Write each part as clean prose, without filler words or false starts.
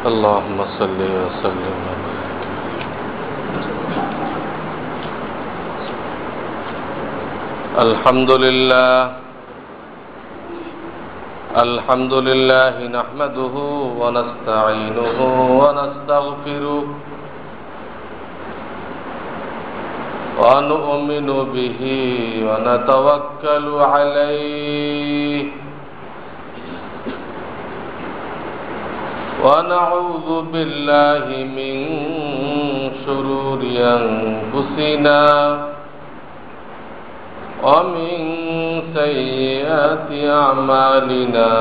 اللهم صل وسلم. الحمد لله نحمده ونستعينه ونستغفره ونؤمن به ونتوكل عليه ونعوذ بالله من شرور أنفسنا ومن سيئات أعمالنا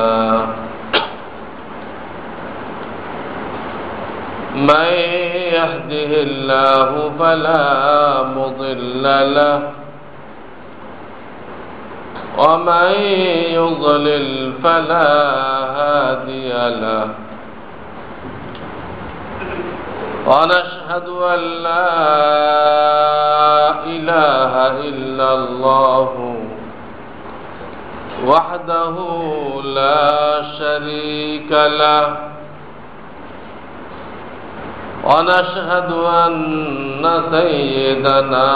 من يهده الله فلا مضل له ومن يضلل فلا هادي له ونشهد أن لا إله إلا الله وحده لا شريك له ونشهد أن سيدنا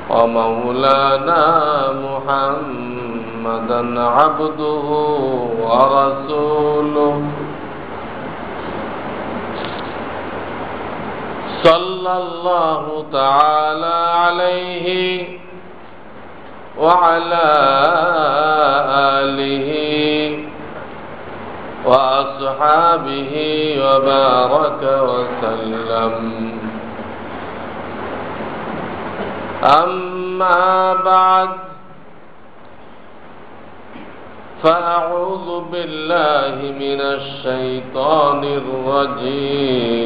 ومولانا محمدا عبده ورسوله صلى الله تعالى عليه وعلى آله وأصحابه وبارك وسلم. أما بعد فأعوذ بالله من الشيطان الرجيم.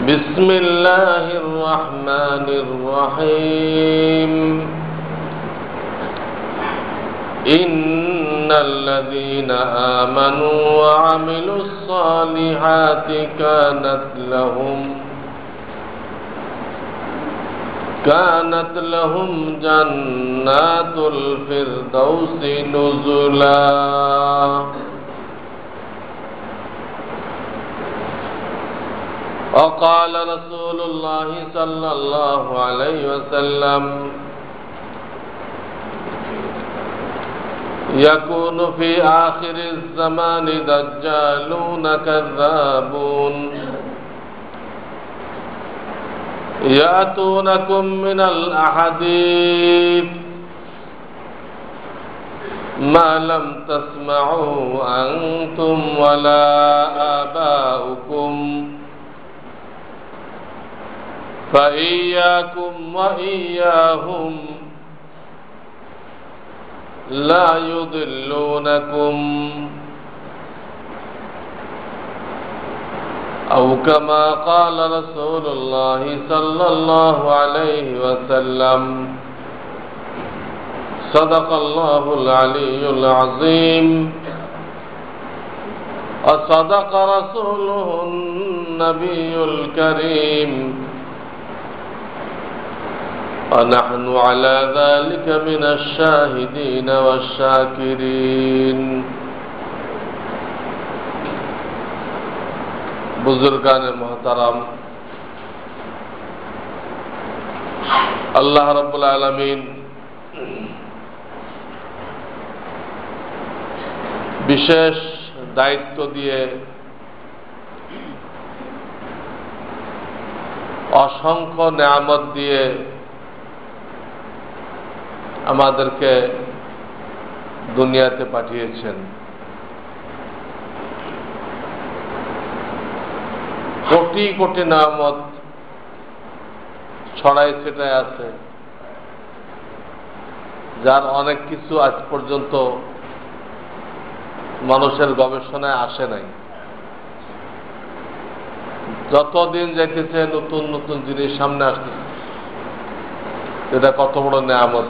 بسم الله الرحمن الرحيم. إن الذين آمنوا وعملوا الصالحات كانت لهم جنات الفردوس نزلا. وقال رسول الله صلى الله عليه وسلم: يكون في آخر الزمان دجالون كذابون يأتونكم من الأحاديث ما لم تسمعوا أنتم ولا آباؤكم فإياكم وإياهم لا يضلونكم أو كما قال رسول الله صلى الله عليه وسلم. صدق الله العلي العظيم وصدق رسوله النبي الكريم ونحن على ذلك من الشاهدين والشاكرين. बुजुर्गान मोहतरम, अल्लाह रब्बुल आलमीन विशेष दायित्व दिए असंख्य नेयामत दिए আমাদেরকে দুনিয়াতে পাঠিয়েছেন। কোটি কোটি নেয়ামত ছড়াই ছিটায় আছে, যার অনেক কিছু আজ পর্যন্ত মানুষের গবেষণায় আসে নাই। যতদিন যাইতেছে নতুন নতুন জিনিস সামনে আসতেছে। এটা কত বড় নেয়ামত!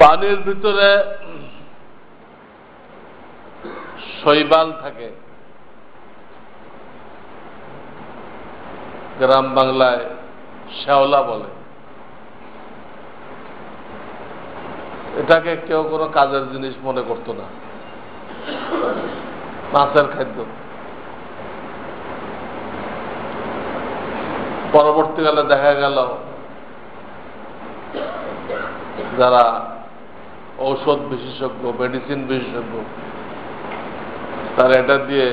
পানির ভিতরে শৈবাল থাকে, গ্রাম বাংলায় শ্যাওলা বলে। এটাকে কেউ কোনো কাজের জিনিস মনে করত না, মাছের খাদ্য। পরবর্তীকালে দেখা গেল যারা ঔষধ বিশেষজ্ঞ, মেডিসিন বিশেষজ্ঞ, তারা এটা দিয়ে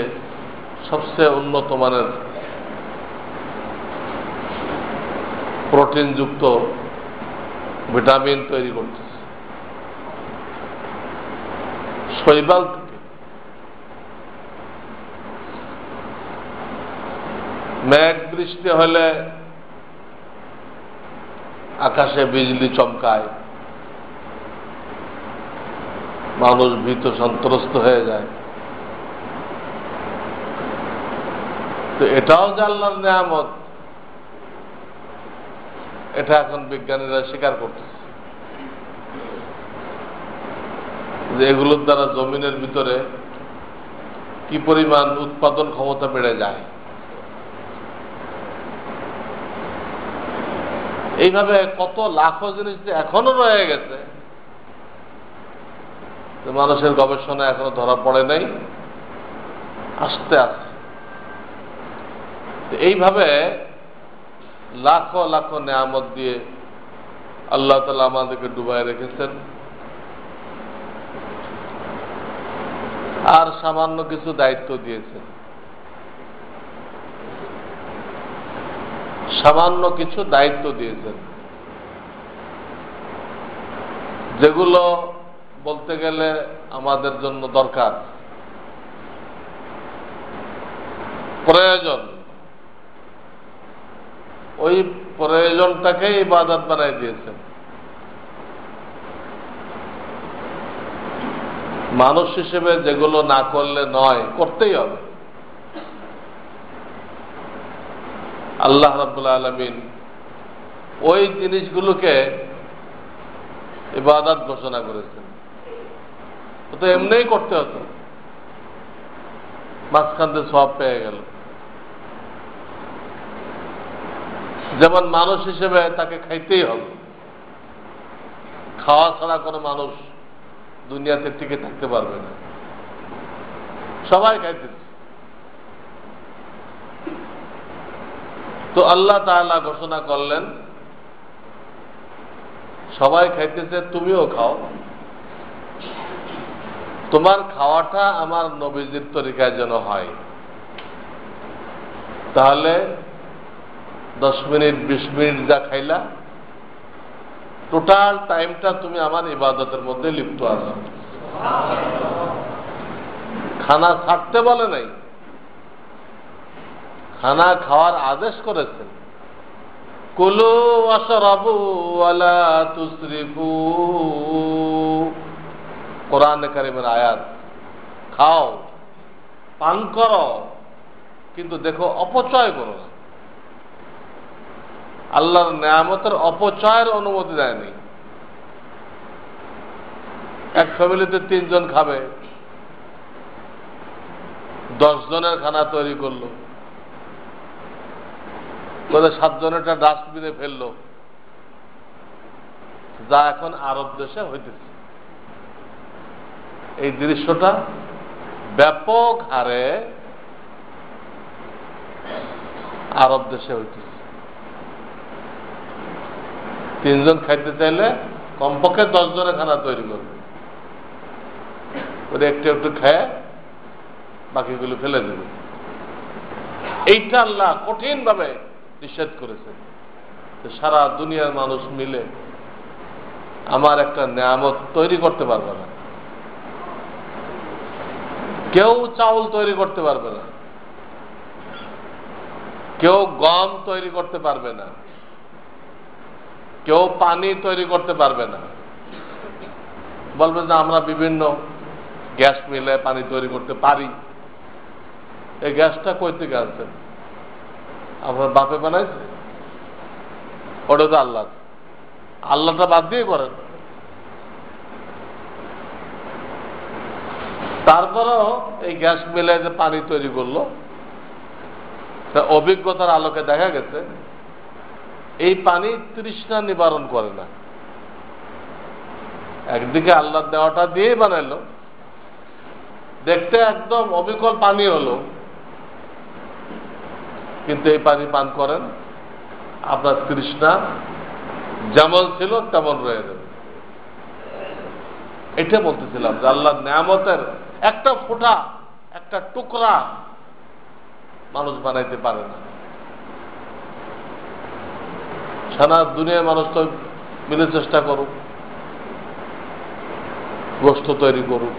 সবচেয়ে উন্নত মানের প্রোটিনযুক্ত ভিটামিন তৈরি করতেছে শৈবাল থেকে। মেঘ বৃষ্টি হলে আকাশে বিজলি চমকায়, মানুষ ভীত সন্ত্রস্ত হয়ে যায়। তো এটাও যে আল্লাহর নিয়ামত, এটা এখন বিজ্ঞানীরা স্বীকার করতেছে যে এগুলোর দ্বারা জমিনের ভিতরে কি পরিমাণ উৎপাদন ক্ষমতা বেড়ে যায়। এইভাবে কত লাখো জিনিস এখনো রয়ে গেছে, মানুষের গবেষণা এখনো ধরা পড়ে নাই, আস্তে আস্তে। এইভাবে লাখো লাখো নেয়ামত দিয়ে আল্লাহ তাআলা আমাদেরকে ডুবায় রেখেছেন। আর সামান্য কিছু দায়িত্ব দিয়েছেন, সামান্য কিছু দায়িত্ব দিয়েছেন, যেগুলো বলতে গেলে আমাদের জন্য দরকার, প্রয়োজন। ওই প্রয়োজনটাকে ইবাদত বানাই দিয়েছেন। মানুষ হিসেবে যেগুলো না করলে নয়, করতেই হবে। আল্লাহ রাব্বুল আলামিন ওই জিনিসগুলোকে ইবাদত ঘোষণা করেছেন। তো এমনিই করতে হতো, মাঝখান থেকে সওয়াব পেয়ে গেল। যেমন মানুষ হিসেবে তাকে খাইতেই হবে, খাওয়া ছাড়া কোনো মানুষ দুনিয়াতে টিকে থাকতে পারবে না, সবাই খাইতেছে। তো আল্লাহ তাআলা ঘোষণা করলেন সবাই খাইতেছে, তুমিও খাও। তোমার খাওয়াটা আমার নবীজির তরিকায় যেন হয়। তাহলে 10 মিনিট 20 মিনিট যা খাইলা, টোটাল টাইমটা তুমি আমার ইবাদতের মধ্যে লিপ্ত আছো। খানা ছাড়তে বলে নাই, খানা খাওয়ার আদেশ করেছেন। কুলু ওয়াশরাবু ওয়ালা তুসরিফু, কোরআন কারীমের আয়াত। খাও, পান করো, কিন্তু দেখো অপচয় করো না। আল্লাহর নিয়ামতের অপচয়ের অনুমতি দেয়নি। এক ফ্যামিলিতে 3 জন খাবে, 10 জনের খানা তৈরি করলো, 7 জনেরটা ডাস্টবিনে ফেললো, যা এখন আরব দেশে হইতেছে। এই দৃশ্যটা ব্যাপক হারে আরব দেশে হইতেছে। 3 জন খাইতে চাইলে কমপক্ষে 10 জনের খানা তৈরি করবে, ওরা একটু একটু খায় বাকিগুলো ফেলে দেবে। এইটা আল্লাহ কঠিন ভাবে নিষেধ করেছে। সারা দুনিয়ার মানুষ মিলে আমার একটা নিয়ামত তৈরি করতে পারবে না, কেউ চাউল তৈরি করতে পারবে না, কেউ গম তৈরি করতে পারবে না, কেউ পানি তৈরি করতে পারবে না। বলবে যে আমরা বিভিন্ন গ্যাস মিলে পানি তৈরি করতে পারি। এই গ্যাসটা কই থেকে আসছে? আপনার বাপে বানাইছে? ওটা তো আল্লাহ, আল্লাহটা বাদ দিয়ে করেন। তারপরও এই গ্যাস মিলে যে পানি তৈরি করলো, অভিজ্ঞতার আলোকে দেখা গেছে এই পানি তৃষ্ণা নিবারণ করে না। একদিকে আল্লাহ দেওয়াটা দিয়েই বানাইলো, দেখতে একদম অবিকল পানি হলো, কিন্তু এই পানি পান করেন, আপনার তৃষ্ণা যেমন ছিল তেমন রয়ে যাবে। এটা বলতেছিলাম যে আল্লাহর নিয়ামতের একটা ফোঁটা, একটা টুকরা মানুষ বানাইতে পারে না। সারা দুনিয়ার মানুষ তো মিলে চেষ্টা করুক, গোশত তৈরি করুক,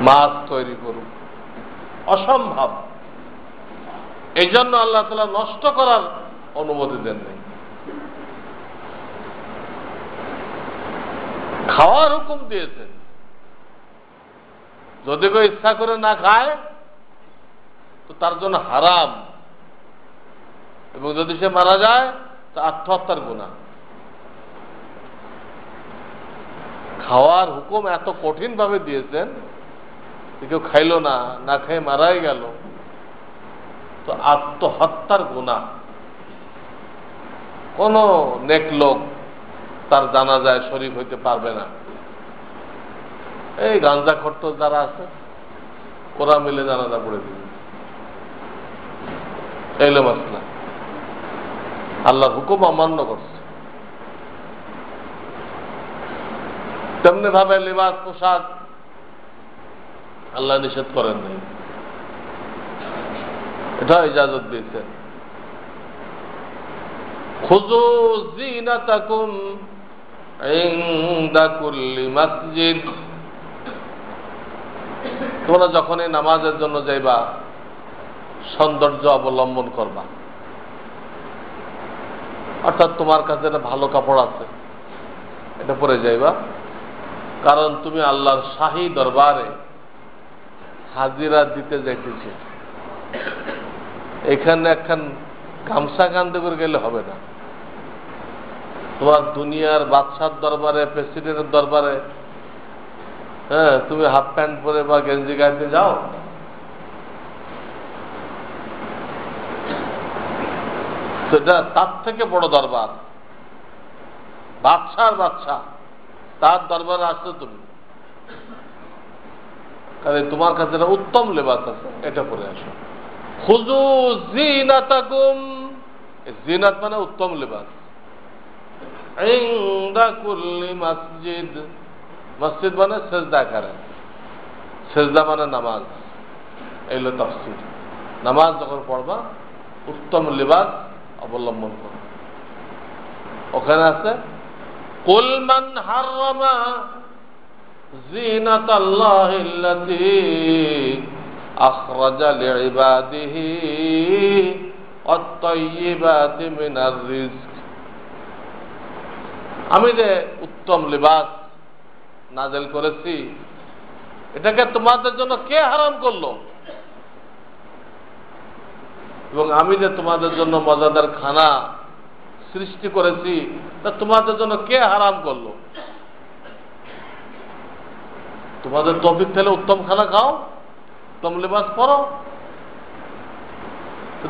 মাছ তৈরি করুক, অসম্ভব। এই জন্য আল্লাহ তাআলা নষ্ট করার অনুমতি দেন নাই, খাওয়ার হুকুম দিয়েছেন। যদি কেউ ইচ্ছা করে না খায় তো তার জন্য হারাম, এবং যদি সে মারা যায় তো আত্মহত্যার গুনাহ। খাওয়ার হুকুম এত কঠিন ভাবে দিয়েছেন, কেউ খাইল না, না খেয়ে মারাই গেল, তো আত্মহত্যার গুনাহ। কোন নেক লোক তার জানাজায় শরীক হইতে পারবে না। এই গাঁজাখোর যারা আছে ওরা মিলে জানাজা পড়ে দিবে, এইলো মাসলা। আল্লাহর হুকুম অমান্য করছে। তেমনি ভাবে লিবাস পোশাক আল্লাহ নিষেধ করেন নাই, এটা ইজাজত দিয়েছেন। খুযু যিনাতাকুম ইনদা কুল্লি মসজিদ, তোমরা যখনই নামাজের জন্য যাইবা সৌন্দর্য অবলম্বন করবা। অর্থাৎ তোমার কাছে একটা ভালো কাপড় আছে, এটা পরে যাইবা, কারণ তুমি আল্লাহর শাহী দরবারে হাজিরা দিতে যাইতেছে। এখানে একখান গামছা কান্দে করে গেলে হবে না। তোমার দুনিয়ার বাদশার দরবারে, প্রেসিডেন্টের দরবারে তুমি হাফ প্যান্ট পরে বা গেঞ্জি গাইতে যাও? সেটা তার থেকে বড় দরবার, বাদশার বাদশা, তার দরবারে আসছো তুমি, কারণ তোমার কাছে একটা উত্তম লেবাস আছে, এটা পরে আসো। খুযু যিনাতাকুম, জিনাত মানে উত্তম লেবাস। ইনদা কুল্লি মসজিদ, মসজিদ মানে সেজদা করে, সেজদা মানে নামাজ। এইলো তাফসীর। নামাজ যখন পড়বা উত্তম লেবাস অবলম্বন করো। ওখানে আছে কুল মান হারামা যিনাতাল্লাহিল্লাতী আখরাজা লিইবাদিহি ওয়াত-তাইয়্যিবাতি মিনার রিজক। আমি যে উত্তম লিবাস নাযিল করেছি, এটাকে তোমাদের জন্য কে হারাম করলো? এবং আমি যে তোমাদের জন্য মজাদার খানা সৃষ্টি করেছি, তা তোমাদের জন্য কে হারাম করলো? তোমাদের তৌফিক থাকলে উত্তম খানা খাও, উত্তম লেবাস পরো।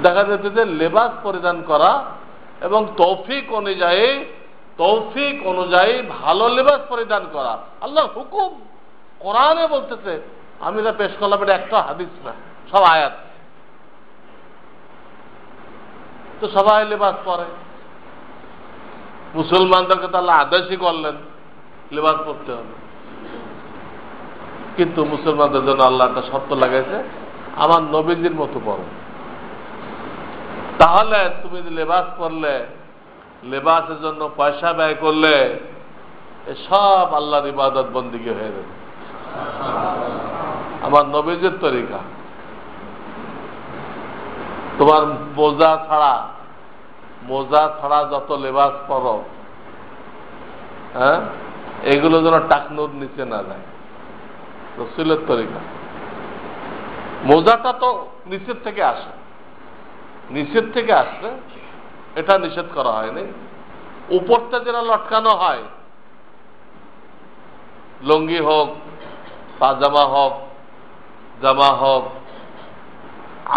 দেখা যেতে যে লেবাস পরিধান করা এবং তৌফিক অনুযায়ী ভালো লেবাস পরিধান করা আল্লাহর হুকুম। কোরআনে বলতেছে, আমি যা পেশ করলাম এটা একটা হাদিস না, সব আয়াত। তো সবাই লেবাস পরে, মুসলমানদেরকে তো আল্লাহ আদেশই করলেন লেবাস পরতে হবে। কিন্তু মুসলমানদের জন্য আল্লাহ একটা শর্ত লাগাইছে, আমার নবীজির মতো পড়ো। তাহলে তুমি লেবাস পরলে, লেবাসের জন্য পয়সা ব্যয় করলে, সব আল্লাহর ইবাদত বন্দিগি হয়ে যাবে আমার নবীজির তরিকা। তোমার মোজা ছাড়া যত লেবাস পরো, এগুলো যেন টাকনুর নিচে না যায়, রাসূলের তরিকা। মোজাটা তো নিচের থেকে আসে, এটা নিষেধ করা হয়নি। উপরটা যেটা লটকানো হয়, লুঙ্গি হোক, পাজামা হোক, জামা হোক,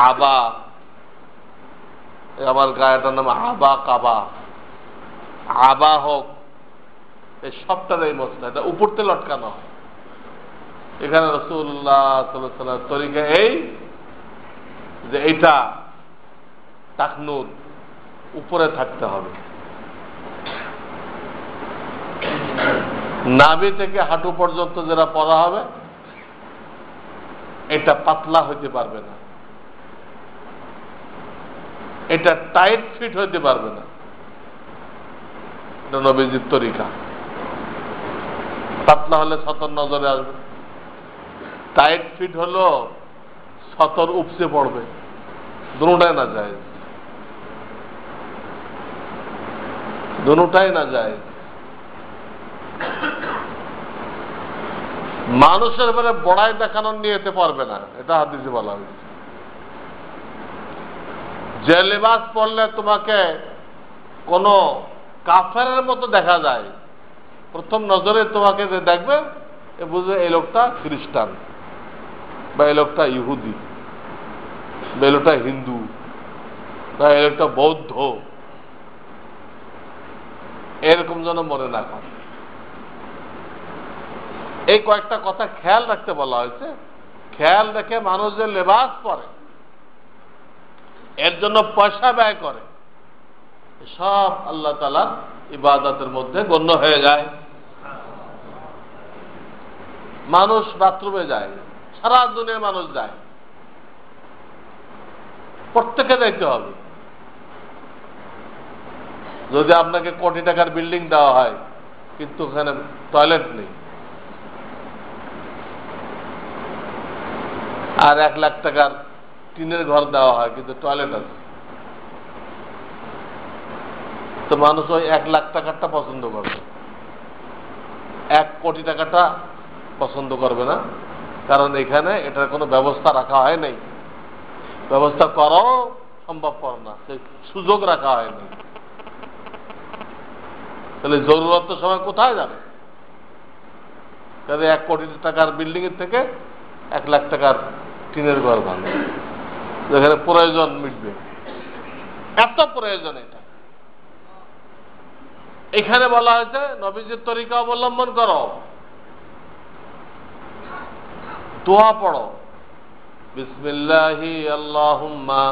আবা, আমার গায়েটার নাম আবা কাবা, আবা হোক, এই সবটার এই মশলা, এটা উপরতে লটকানো হয়। এখানে রাসূলুল্লাহ সাল্লাল্লাহু আলাইহি ওয়াসাল্লামের তরিকা এই যে এইটা টাকনুর উপরে থাকতে হবে, নাভি থেকে হাঁটু পর্যন্ত যেটা পরা হবে এটা পাতলা হইতে পারবে না, এটা টাইট ফিট হইতে পারবে না। এটা নবীজির তরিকা। পাতলা হলে সতর নজরে আসবে, টাইট ফিট হলো সতর উপসে পড়বে, দুটাই না যায়, দুটাই না যায়। মানুষের ব্যাপারে বড়াই দেখানোর নিয়ে যেতে পারবে না, এটা হাদিসে বলা হয়েছে। যে লেবাস পরলে তোমাকে কোন কাফেরের মতো দেখা যায়, প্রথম নজরে তোমাকে যে দেখবে এ বুঝবে এই লোকটা খ্রিস্টান, বা এই লোকটা ইহুদি, বা এই লোকটা হিন্দু, বা এই লোকটা বৌদ্ধ, এরকম যেন মনে না করে। এই কয়েকটা কথা খেয়াল রাখতে বলা হয়েছে। খেয়াল রেখে মানুষ যে লেবাস পরে, এর জন্য পয়সা ব্যয় করে, সব আল্লাহ তাআলার ইবাদতের মধ্যে গণ্য হয়ে যায়। মানুষ বাথরুমে যায়, সারা দুনিয়ার মানুষ যায়, প্রত্যেকে যাইতে হবে। যদি আপনাকে কোটি টাকার বিল্ডিং দেওয়া হয় কিন্তু ওখানে টয়লেট নেই, আর 1 লাখ টাকার টিনের ঘর দেওয়া হয় কিন্তু টয়লেট আছে, তো মানুষ ওই 1 লাখ টাকারটা পছন্দ করবে, 1 কোটি টাকাটা পছন্দ করবে না। কারণ এখানে এটার কোনো ব্যবস্থা রাখা হয় নাই, ব্যবস্থা করাও সম্ভবপর না, সেই সুযোগ রাখা হয়নি। তাহলে জরুরত সময় কোথায় যাবে? তাহলে 1 কোটি টাকার বিল্ডিং এর থেকে 1 লাখ টাকার টিনের ঘর ভালো, যেখানে প্রয়োজন মিটবে, এত প্রয়োজন। এটা এখানে বলা হয়েছে নবীজির তরিকা অবলম্বন করো, দোয়া পড়ো, বিসমিল্লাহি আল্লাহুম্মা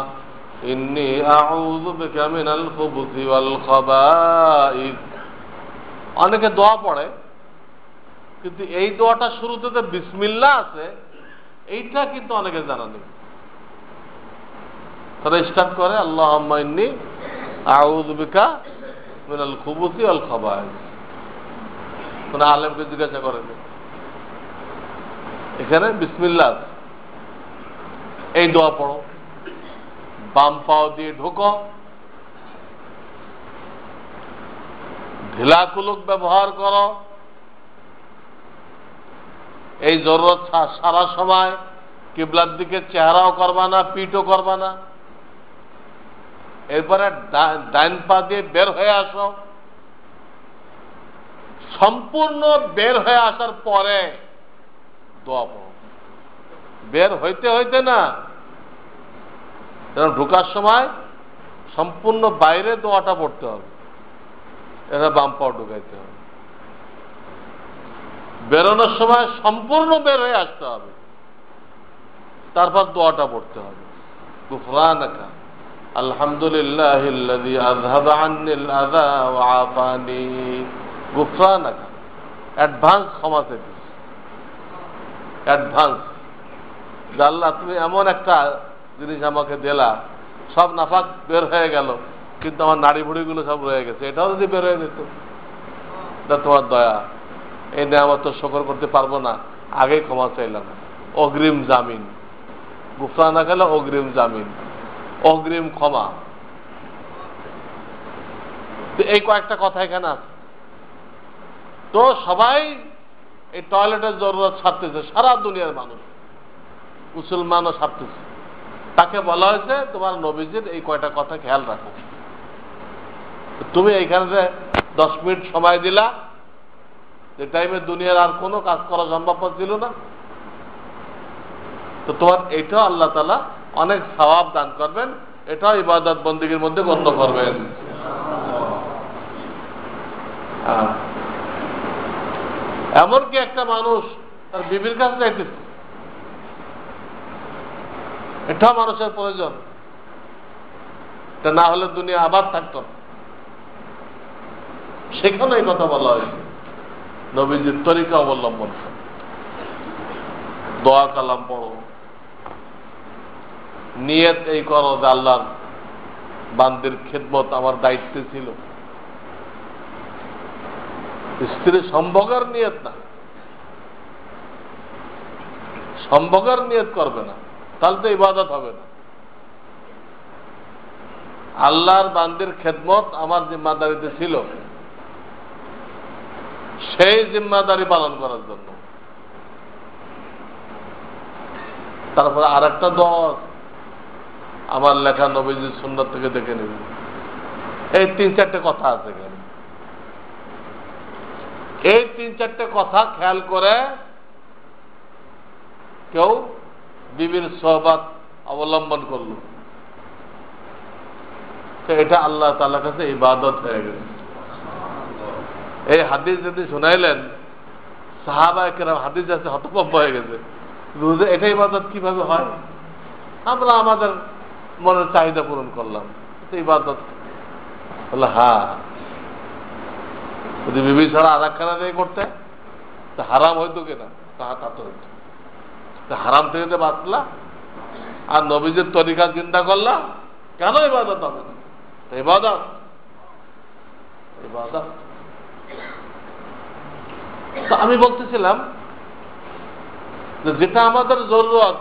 ইন্নী আউযু বিকা মিনাল খুবুসি ওয়াল খাবাইস। অনেকে দোয়া পড়ে কিন্তু এই দোয়াটা শুরুতে যে বিসমিল্লাহ আছে এইটা কিন্তু অনেকে জানা নেই। তারা স্টার্ট করে আল্লাহুম্মা ইন্নী আউযু বিকা মিনাল খুবুসি ওয়াল খাবাইস। মানে আলেমকে জিজ্ঞাসা করেন, এখানে বিসমিল্লাহ এই দোয়া পড়ো, বাম পাও দিয়ে ঢোকো, ঢিলা কুলুক ব্যবহার করো, এই জরুরত সারা সময় কিবলার দিকে চেহারাও করবা না, পিঠও করবা না। এরপরে ডাইন পা দিয়ে বের হয়ে আসো, সম্পূর্ণ বের হয়ে আসার পরে দোয়া পড়ো। বের হইতে হইতে না, ঢোকার সময় সম্পূর্ণ বাইরে দোয়াটা পড়তে হবে, এটা বাম পাও ঢুকাইতে হবে। বেরোনোর সময় সম্পূর্ণ বের হয়ে আসতে হবে, তারপর দোয়াটা পড়তে হবে, গুফরানাকা আলহামদুলিল্লাহিল্লাযী আযহাবা আন্নিল আযা ওয়া আফানি। গুফরানাকা অ্যাডভান্স ক্ষমা চাইতে, অ্যাডভান্স। আল্লাহ তুমি এমন একটা জিনিস আমাকে দিলা, সব নাফাক বের হয়ে গেল কিন্তু আমার নাড়ি ভুড়িগুলো সব রয়ে গেছে, এটাও যদি বের হয়ে যেত, এটা তোমার দয়া। এই নেয়ামত তো শুকর করতে পারবো না, আগেই ক্ষমা চাইলাম, অগ্রিম জামিন। গুফরানা গেল অগ্রিম জামিন, অগ্রিম ক্ষমা। এই কয়েকটা কথা এখানে আছে। তো সবাই এই টয়লেটের জরুরত ছাড়তেছে, সারা দুনিয়ার মানুষ, মুসলমানও ছাড়তেছে। তাকে বলা হয়েছে তোমার নবীজির এই কয়টা কথা খেয়াল রাখো। তুমি এইখানে যে 10 মিনিট সময় দিলা, যে টাইমে দুনিয়ার আর কোনো কাজ করা সম্ভব ছিল না, তো তোমার এইটাও আল্লাহ তাআলা অনেক সওয়াব দান করবেন। এটা ইবাদত বন্দেগীর মধ্যে গণ্য করবেন। এমনকি একটা মানুষ তার বিবির কাছে যাইতেছে, এটা মানুষের প্রয়োজন, এটা না হলে দুনিয়া আবার থাকত না। সেখানে এই কথা বলা হয়েছে নবীজির তরিকা অবলম্বন করো, দোয়া কালাম পড়ো, নিয়ত এই করো যে আল্লাহর বান্দির খেদমত আমার দায়িত্বে ছিল। স্ত্রী সম্ভোগের নিয়ত না, সম্ভোগের নিয়ত করবে না, তাহলে তো ইবাদত হবে না। আল্লাহর বান্দির খেদমত আমার জিম্মাদারিতে ছিল, সেই জিম্মাদারি পালন করার জন্য। তারপরে আর একটা দোয়া আমার লেখা নবীজির সুন্নাত থেকে দেখে নেব। এই 3-4টে কথা আছে এখানে। এই 3-4টে কথা খেয়াল করে কেউ বিবির সোহবাত অবলম্বন করল, তো এটা আল্লাহ তাআলার কাছে ইবাদত হয়ে গেছে। এই হাদিস যদি শুনাইলেন, সাহাবায়ে কেরাম হাদিস আছে হতভম্ব হয়ে গেছে, রোজে এটা ইবাদত কিভাবে হয়? আমরা আমাদের মনের চাহিদা পূরণ করলাম, এটা ইবাদত। বলে হ্যাঁ, যদি বিবি ছাড়া আর একখানা দিয়ে করতে তা হারাম হইতো কিনা? তা তো হইতো। হারাম থেকে যে বাঁচলা আর নবীজির তরিকা চিন্তা করলা, কেন ইবাদত হবে না? ইবাদত ইবাদত। তো আমি বলতেছিলাম যে যেটা আমাদের জরুরত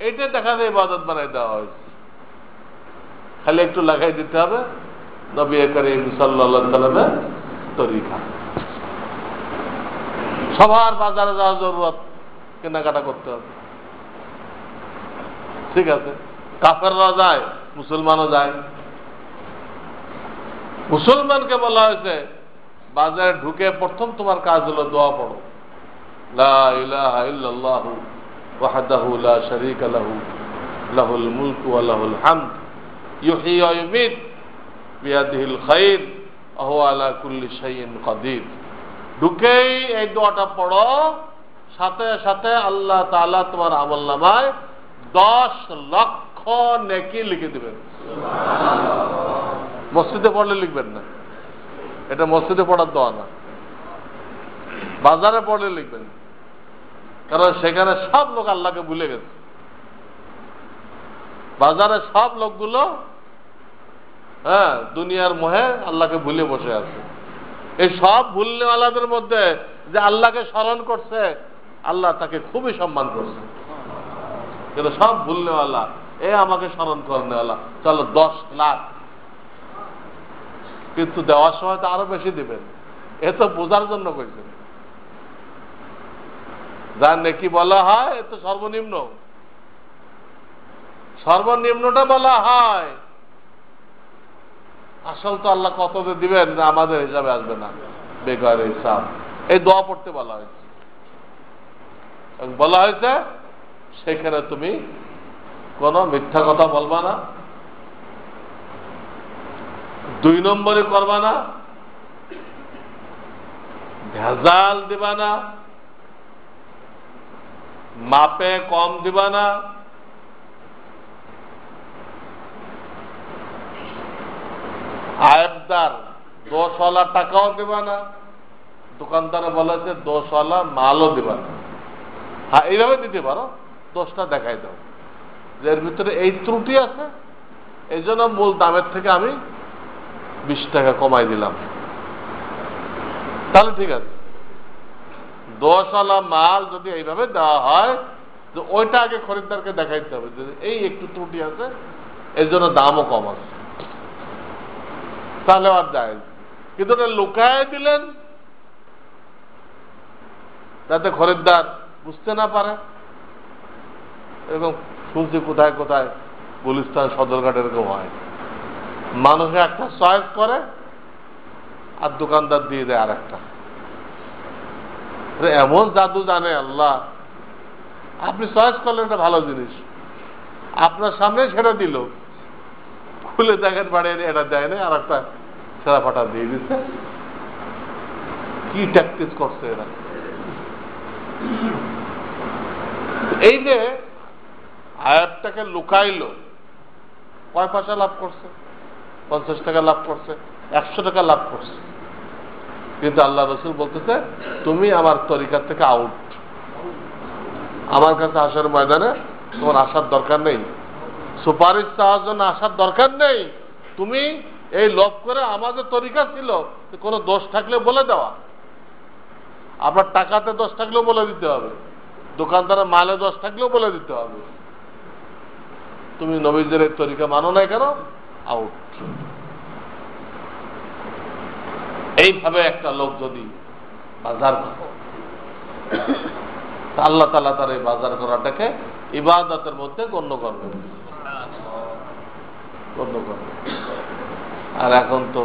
এইটা দেখা যায় ইবাদত বানাই দেওয়া হয়েছে, খালি একটু লাগাই দিতে হবে নবী করিম সাল্লাল্লাহু আলাইহি সাল্লামের তরিকা। সবার বাজারে যাওয়া জরুরত, কেনাকাটা করতে হবে, ঠিক আছে। কাফেররা যায়, মুসলমানও যায়। মুসলমানকে বলা হয়েছে বাজারে ঢুকে প্রথম তোমার কাজ হলো দোয়া পড়ো, লা ইলাহা ইল্লাল্লাহু ওয়াহদাহু লা শারীকা লাহু লাহুল মুলকু ওয়া লাহুল হামদ ইউহয়ী ওয়া ইউমীত বিয়াদিহিল খায়র ওয়া হুয়া আলা কুল্লি শাইইন কাদির। ঢুকেই এই দোয়াটা পড়ো, সাথে সাথে আল্লাহ তাআলা তোমার আমলনামায় 10 লক্ষ নেকি লিখে দিবেন। মসজিদে পড়লে লিখবেন না, এটা মসজিদে পড়ার দোয়া না, বাজারে পড়লে লিখবেন, কারণ সেখানে সব লোক আল্লাহকে ভুলে গেছে। বাজারে সব লোকগুলো দুনিয়ার মোহে আল্লাহকে ভুলে বসে আছে। এই সব ভুলনেওয়ালাদের মধ্যে যে আল্লাহকে স্মরণ করছে, আল্লাহ তাকে খুবই সম্মান করছে। কিন্তু সব ভুলনেওয়ালা, এ আমাকে স্মরণ করনেওয়ালা, চলো 10 লাখ, কিন্তু দেওয়ার সময় তো আরো বেশি দিবেন। এ তো বোঝার জন্য কইছেন। যার নেকি বলা হয় এ তো সর্বনিম্ন, সর্বনিম্নটা বলা হয়। আসল তো আল্লাহ কত দিবেন আমাদের হিসাবে আসবে না, বেকার হিসাব। এই দোয়া পড়তে বলা হয়েছে, বলা হয়েছে সেখানে তুমি কোনো মিথ্যা কথা বলবা না, 2 নম্বরে করবা না, ভেজাল দিবা না, মাপে কম দিবা না, আয়েবদার দোষওয়ালা টাকাও দিবা না, দোকানদারে বলেছে দোষওয়ালা মালও দিবা না। হ্যাঁ, এইভাবে দিতে পারো, দোষটা দেখাই দাও যে এর ভিতরে এই ত্রুটি আছে, এই জন্য মূল দামের থেকে আমি 20 টাকা কমাই দিলাম, তাহলে ঠিক আছে। দোষওয়ালা মাল যদি এইভাবে দেওয়া হয় যে ওইটা আগে খরিদ্দারকে দেখাইতে হবে যে এই একটু ত্রুটি আছে, এই জন্য দামও কম আছে, তাহলে আর যায়। কিন্তু লুকায় দিলেন যাতে খরিদ্দার বুঝতে না পারে। এরকম শুনছি কোথায় কোথায়, গুলিস্তান, সদরঘাট এরকম হয়। মানুষে একটা চয়েস করে আর দোকানদার দিয়ে দেয় আর একটা। এমন জাদু জানে আল্লাহ, আপনি চয়েস করলেন একটা ভালো জিনিস, আপনার সামনে ছেড়ে দিল, খুলে দেখেন বাড়িয়ে এটা দেয় না, আর একটা ছেঁড়া ফাটা দিয়ে দিচ্ছে। কি ট্যাকটিস করছে এরা! এই যে আয়াতটাকে লুকাইলো, কয় পয়সা লাভ করছে? 50 টাকা লাভ করছে, 100 টাকা লাভ করছে। কিন্তু আল্লাহ রসুল বলতেছে তুমি আমার তরিকার থেকে আউট, আমার কাছে আসার ময়দানে তোমার আসার দরকার নেই, সুপারিশ চাওয়ার জন্য আসার দরকার নেই। তুমি এই লোভ করে আমাদের তরিকা ছিল কোনো দোষ থাকলে বলে দেওয়া, আপনার টাকাতে দোষ থাকলেও বলে দিতে হবে, দোকানদারের মালে দোষ থাকলেও বলে দিতে হবে। তুমি নবীদের এই তরিকা মানো নাই কেন? আউট। এইভাবে একটা লোক যদি বাজার করে, আল্লাহ তাআলা তার এই বাজার করাটাকে ইবাদতের মধ্যে গণ্য করবে। আর এখন তো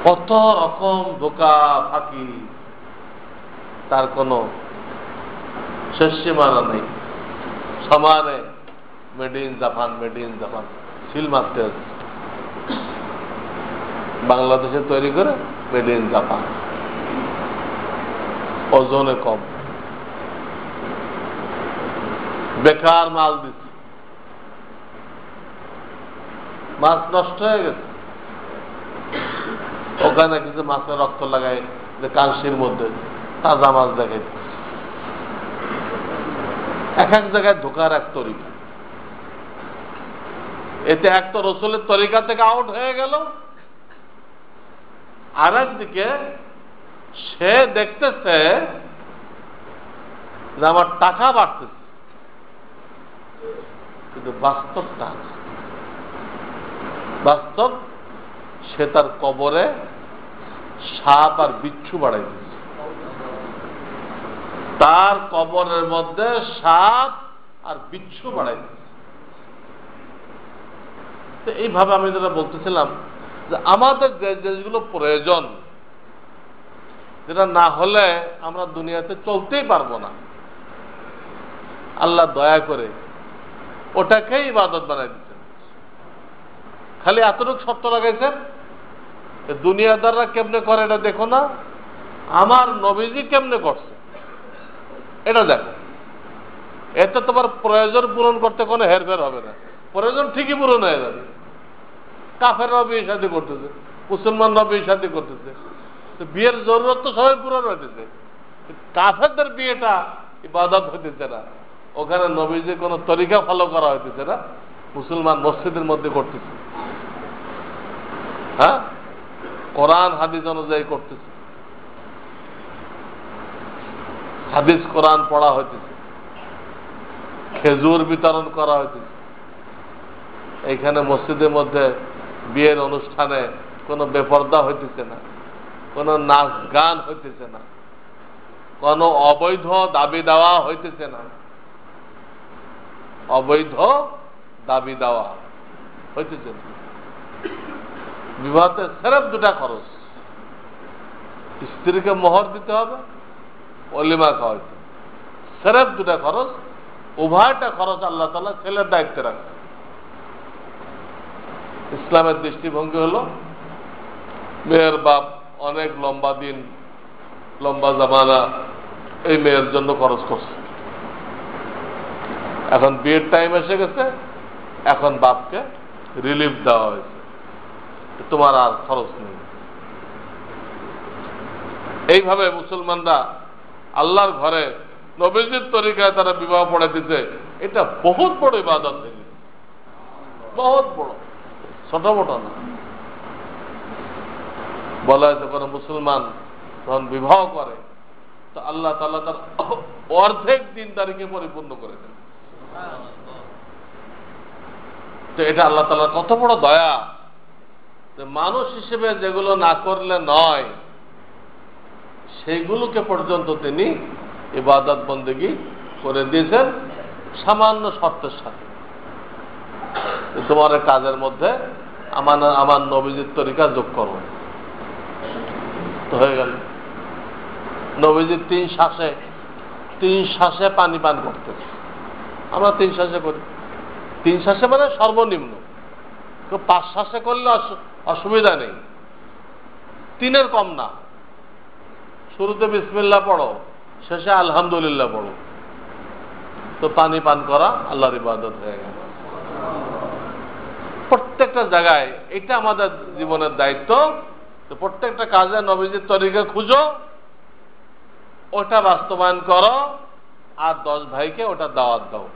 কত রকম ধোঁকা ফাঁকি, তার কোনো শেষ সীমানা নেই। সমানে made in Japan, made in Japan seal মারতে আছে। বাংলাদেশে তৈরি করে মেড ইন জাপান, ওজনে কম, বেকার মাল দিচ্ছে, মাছ নষ্ট হয়ে গেছে। ওখানে কিছু মাছের রক্ত লাগায় যে কাঁসির মধ্যে তাজা মাছ দেখাই, এক এক জায়গায় ঢোকার এক তরিকা। এতে এক তো রসুলের তরিকা থেকে আউট হয়ে গেল, আর একদিকে সে দেখতেছে যে আমার টাকা বাড়তেছে, কিন্তু বাস্তবটা বাস্তব সে তার কবরে সাপ আর বিচ্ছু বাড়াই দিচ্ছে। তার কবরের মধ্যে সাপ আর বিচ্ছু বাড়াই দিচ্ছে। তো এইভাবে আমি যেটা বলতেছিলাম যে আমাদের যে জিনিসগুলো প্রয়োজন, যেটা না হলে আমরা দুনিয়াতে চলতেই পারবো না, আল্লাহ দয়া করে ওটাকেই ইবাদত বানাই দিচ্ছেন। খালি এতটুকু শর্ত লাগাইছেন, দুনিয়াদাররা কেমনে করে এটা দেখো না, আমার নবীজি কেমনে করছে এটা দেখো। এতে তোমার প্রয়োজন পূরণ করতে কোনো হেরফের হবে না, প্রয়োজন ঠিকই পূরণ হয়ে যাবে। কাফেররাও বিয়ে শাদী করতেছে, মুসলমানরাও বিয়ে শাদী করতেছে, বিয়ের জরুরত তো সবাই পূরণ হইতেছে। কাফেরদের বিয়েটা ইবাদত হইতেছে না, ওখানে নবীজির কোনো তরিকা ফলো করা হইতেছে না, মুসলমান মসজিদের মধ্যে করতেছে, হ্যাঁ, কোরআন হাদিস অনুযায়ী করতেছে, হাদিস কোরআন পড়া হইতেছে, খেজুর বিতরণ করা হইতেছে। এইখানে মসজিদের মধ্যে বিয়ের অনুষ্ঠানে কোনো বেপর্দা হইতেছে না, কোনো নাচ গান হইতেছে না, কোনো অবৈধ দাবি দেওয়া হইতেছে না, অবৈধ দাবি দেওয়া হইতেছে না। বিবাহতে সেরেফ দুটা খরচ, স্ত্রীকে মোহর দিতে হবে, অলিমা খাওয়াইতে, সেরেফ দুটা খরচ। উভয়টা খরচ আল্লাহ তাআলা ছেলের দায়িত্বে রাখে। ইসলামের দৃষ্টিভঙ্গি হলো মেয়ের বাপ অনেক লম্বা দিন, লম্বা জামানা এই মেয়ের জন্য খরচ করছে। এখন বিয়ের টাইম এসে গেছে, এখন বাপকে রিলিফ দেওয়া হয়েছে, তোমার আর খরচ নেই। এইভাবে মুসলমানরা আল্লাহর ঘরে নবীজির তরিকায় তারা বিবাহ পড়ে দিতে, এটা বহুত বড় ইবাদত হয়ে গেছে, বহুত বড়, ছোট মোটো না। বলা হয় যখন মুসলমান যখন বিবাহ করে তো আল্লাহ তাআলা তার অর্ধেক দিনদারিকে পরিপূর্ণ করে দেন। তো এটা আল্লাহ তাআলার কত বড় দয়া যে মানুষ হিসেবে যেগুলো না করলে নয় সেগুলোকে পর্যন্ত তিনি ইবাদত বন্দেগী করে দিয়েছেন সামান্য শর্তের সাথে। তোমার কাজের মধ্যে আমার নবীজির তরিকা যোগ করো, তো হয়ে গেল। নবীজির 3 শ্বাসে পানি পান করতে, আমরা 3 শ্বাসে করি। 3 শ্বাসে মানে সর্বনিম্ন, 5 শ্বাসে করলে অসুবিধা নেই, 3-এর কম না। শুরুতে বিসমিল্লাহ পড়ো, শেষে আলহামদুলিল্লাহ পড়ো, তো পানি পান করা আল্লাহর ইবাদত হয়ে গেল। প্রত্যেকটা জায়গায় এটা আমাদের জীবনের দায়িত্ব। তো প্রত্যেকটা কাজে নবীজির তরিকা খুঁজো, ওটা বাস্তবায়ন করো, আর 10 ভাইকে ওটা দাওয়াত দাও।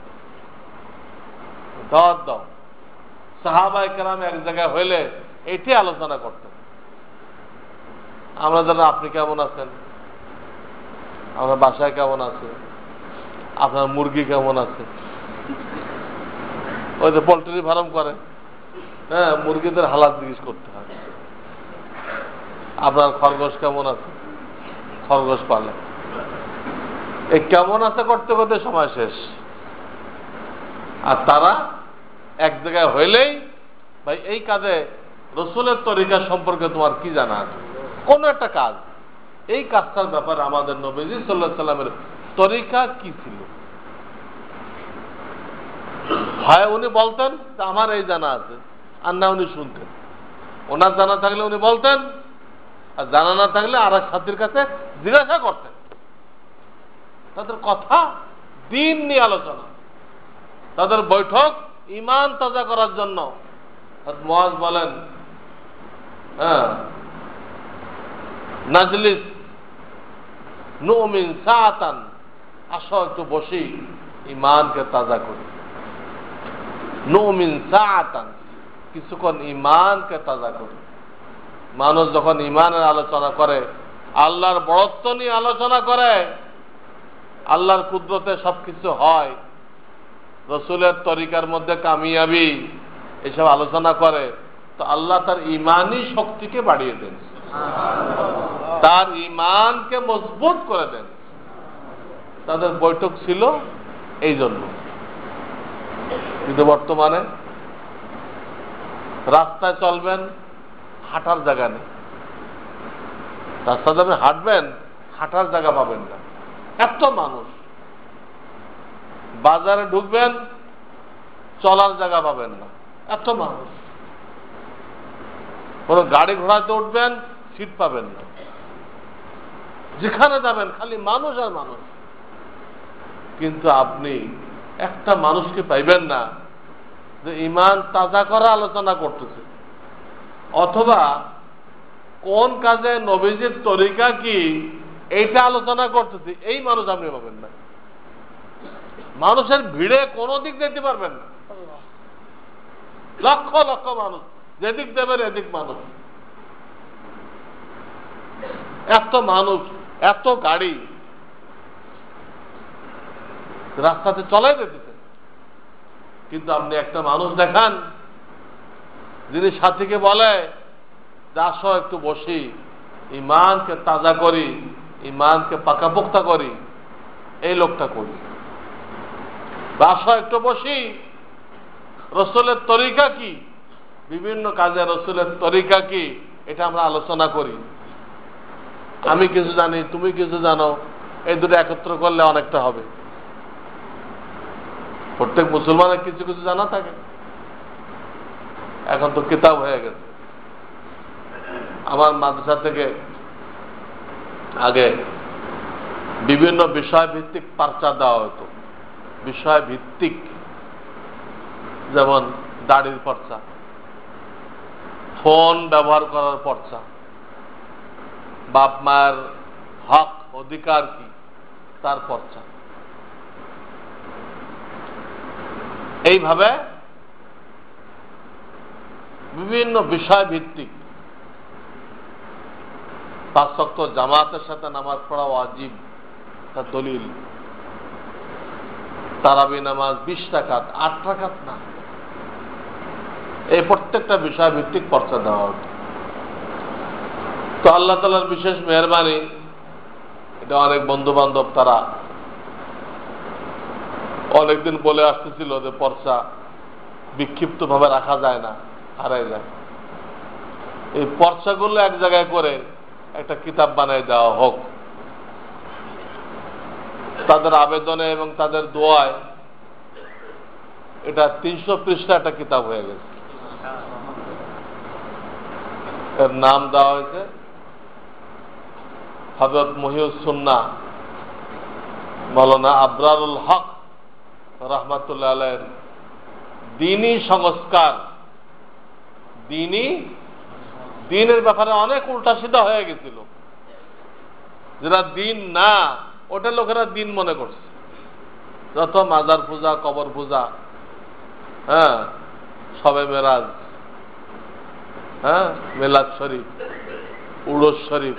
সাহাবায়ে কেরাম এক জায়গায় হইলে এটি আলোচনা করতেন। আমরা জানি আপনি কেমন আছেন, আপনার বাসায় কেমন আছে, আপনার মুরগি কেমন আছে। ওই যে পোল্ট্রি ফার্ম করে, হ্যাঁ, মুরগিদের হালাত জিজ্ঞেস করতে হয়। আপনার খরগোশ কেমন আছে, খরগোশ পালে। এই কেমন আছে করতে করতে সময় শেষ। আর তারা এক জায়গায় হইলেই, ভাই এই কাজে রসুলের তরিকা সম্পর্কে তোমার কি জানা আছে, কোন একটা কাজ, এই কাজটার ব্যাপারে আমাদের নবীজি সাল্লাল্লাহু আলাইহি সাল্লামের তরিকা কি ছিল। হয় উনি বলতেন আমার এই জানা আছে, আর না উনি শুনতেন। ওনার জানা থাকলে উনি বলতেন, আর জানা না থাকলে আর এক সাথীর কাছে জিজ্ঞাসা করতেন। তাদের কথা দিন নিয়ে আলোচনা, তাদের বৈঠক ঈমান তাজা করার জন্য। মুআজ বলেন, হ্যাঁ, নাজলিস নুমিন সাআতান, আসো একটু বসি, ঈমানকে তাজা করি। নুমিন সাআতান, কিছুক্ষণ ঈমানকে তাজা করি। মানুষ যখন ঈমানের আলোচনা করে, আল্লাহর বড়ত্ব নিয়ে আলোচনা করে, আল্লাহর কুদরতে সবকিছু হয়, রসুলের তরিকার মধ্যে কামিয়াবি, এসব আলোচনা করে, তো আল্লাহ তার ঈমানি শক্তিকে বাড়িয়ে দেন, তার ঈমানকে মজবুত করে দেন। তাদের বৈঠক ছিল এই জন্য। কিন্তু বর্তমানে রাস্তায় চলবেন, হাঁটার জায়গা নেই। রাস্তাতে আপনি হাঁটবেন, হাঁটার জায়গা পাবেন না, এত মানুষ। বাজারে ঢুকবেন, চলার জায়গা পাবেন না, এত মানুষ। কোন গাড়ি ঘোড়াতে উঠবেন, সিট পাবেন না। যেখানে যাবেন খালি মানুষ আর মানুষ। কিন্তু আপনি একটা মানুষকে পাইবেন না যে ঈমান তাজা করা আলোচনা করতেছে, অথবা কোন কাজে নবীজির তরিকা কি এইটা আলোচনা করতেছে, এই মানুষ আপনি পাবেন না। মানুষের ভিড়ে কোনো দিক যেতে পারবেন না, লক্ষ লক্ষ মানুষ, যেদিক দেবেন এদিক মানুষ, এত মানুষ, এত গাড়ি, রাস্তাতে চলাই যেতেছে। কিন্তু আপনি একটা মানুষ দেখান যিনি সাথীকে বলে যে আসো একটু বসি, ঈমানকে তাজা করি, ঈমানকে পাকাপোক্তা করি, এই লোকটা করি। আসো একটু বসি, রসুলের তরিকা কি, বিভিন্ন কাজে রসুলের তরিকা কি, এটা আমরা আলোচনা করি। আমি কিছু জানি, তুমি কিছু জানো, এই দুটো একত্র করলে অনেকটা হবে। প্রত্যেক মুসলমানের কিছু কিছু জানা থাকে। এখন তো কিতাব হয়ে গেছে। আমার মাদ্রাসা থেকে আগে বিভিন্ন বিষয় ভিত্তিক পার্চা দেওয়া হতো, বিষয় ভিত্তিক, যেমন দাড়ির পর্চা, ফোন ব্যবহার করার পর্চা, বাপ মায়ের হক অধিকার কি তার পর্চা। এইভাবে বিভিন্ন বিষয় ভিত্তিক। 5 ওয়াক্ত জামাতের সাথে নামাজ পড়া ওয়াজিব, তার দলিল। তারাবি নামাজ 20 রাকাত, 8 রাকাত না। এই প্রত্যেকটা বিষয় ভিত্তিক পর্চা দেওয়া হতো। তো আল্লাহ তাআলার বিশেষ মেহেরবানি, এটা অনেক বন্ধু বান্ধব তারা অনেকদিন বলে আসতেছিল যে পর্চা বিক্ষিপ্ত ভাবে রাখা যায় না, হারাই যায়। এই পর্চাগুলো এক জায়গায় করে একটা কিতাব বানায় দেওয়া হোক। তাদের আবেদনে এবং তাদের দোয়ায় এটা 300 পৃষ্ঠা একটা কিতাব হয়ে গেছে। এর নাম দেওয়া হয়েছে হযরত মুহিউস সুন্নাহ মাওলানা আবরারুল হক রাহমাতুল্লাহ আলাইহির দ্বীনি সংস্কার। দ্বীনের ব্যাপারে অনেক উল্টা সিধা হয়ে গেছিল, যেটা দ্বীন না ওটা লোকেরা দ্বীন মনে করছে। যত মাজার পূজা, কবর পূজা, হ্যাঁ, শবে মেরাজ, হ্যাঁ, মিলাদ শরীফ, উরুস শরীফ,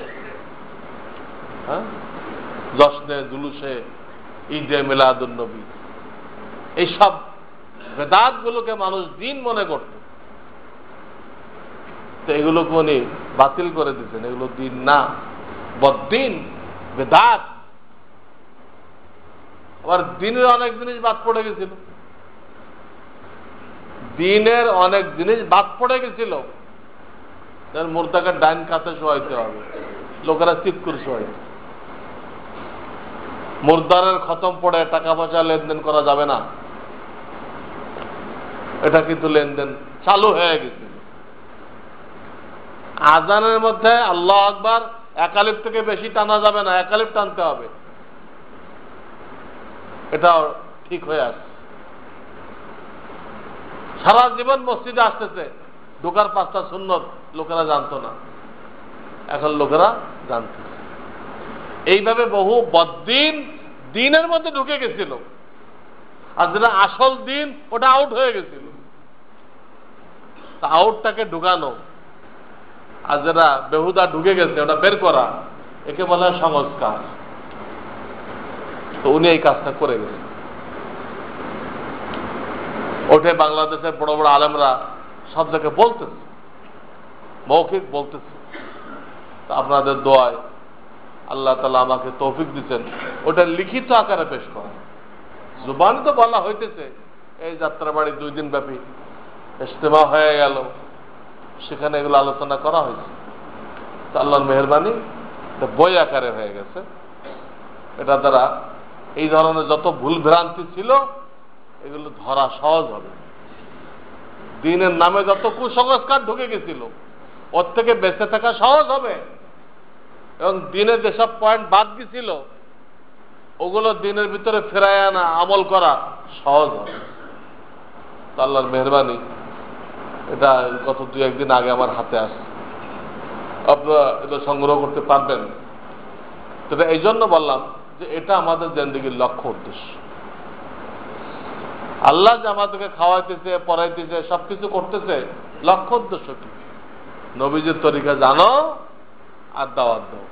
হ্যাঁ, জশ্নে জুলুসে, ঈদে মিলাদুন নবী, এইসব বেদাত গুলোকে মানুষ দিন মনে করত। তো এগুলোকে উনি বাতিল করে দিচ্ছেন, এগুলো দিন না, বদ্দিন, বেদাত। আবার দিনের অনেক জিনিস বাদ পড়ে গেছিল, দিনের অনেক জিনিস বাদ পড়ে গেছিল। মুর্দাকে ডাইন কাতে শোয়াইতে হবে, লোকেরা চিৎ করে শোয়াইছে। মুর্দারের খতম পড়ে টাকা পয়সা লেনদেন করা যাবে না, এটা কিন্তু লেনদেন চালু হয়ে গেছিল। আজানের মধ্যে আল্লাহ আকবার একালিপ থেকে বেশি টানা যাবে না, একালিপ টানতে হবে, এটাও ঠিক হয়ে আসছে। সারা জীবন মসজিদে আসতেছে, ঢোকার 5টা সুন্নত লোকেরা জানতো না, এখন লোকেরা জানতেছে। এইভাবে বহু বদ্দিন দিনের মধ্যে ঢুকে গেছিল, আর যেটা আসল দিন ওটা আউট হয়ে গেছিল। আউটটাকে ঢুকানো আর যেটা বেহুদা ঢুকে গেছে ওটা বের করা, একে বলা হয় সংস্কার। তো উনি এই কাজটা করে গেছেন। ওঠে বাংলাদেশের বড় বড় আলেমরা সব জায়গায় বলতেছে, মৌখিক বলতেছে। আপনাদের দোয়ায় আল্লাহ তাআলা আমাকে তৌফিক দিচ্ছেন ওটা লিখিত আকারে পেশ করা। জুবানি তো বলা হইতেছে, এই যাত্রাবাড়ি 2 দিন ব্যাপী ইজতেমা হয়ে গেল, সেখানে এগুলো আলোচনা করা হয়েছে। তো আল্লাহর মেহেরবানি এটা বই আকারে হয়ে গেছে। এটা দ্বারা এই ধরনের যত ভুল ভ্রান্তি ছিল এগুলো ধরা সহজ হবে। দিনের নামে যত কুসংস্কার ঢুকে গেছিল ওর থেকে বেঁচে থাকা সহজ হবে, এবং দিনের যেসব পয়েন্ট বাদ গেছিল ওগুলো দিনের ভিতরে ফেরায় আনা, আমল করা সহজ হবে। আল্লাহর মেহেরবানি এটা গত 2-1 দিন আগে আমার হাতে আসে, আপনারা এটা সংগ্রহ করতে পারবেন। তবে এই জন্য বললাম যে এটা আমাদের জিন্দেগির লক্ষ্য উদ্দেশ্য। আল্লাহ যে আমাদেরকে খাওয়াইতেছে, পড়াইতেছে, সবকিছু করতেছে, লক্ষ্য উদ্দেশ্য কি? নবীজির তরিকা জানো আর দাওয়াত দাও।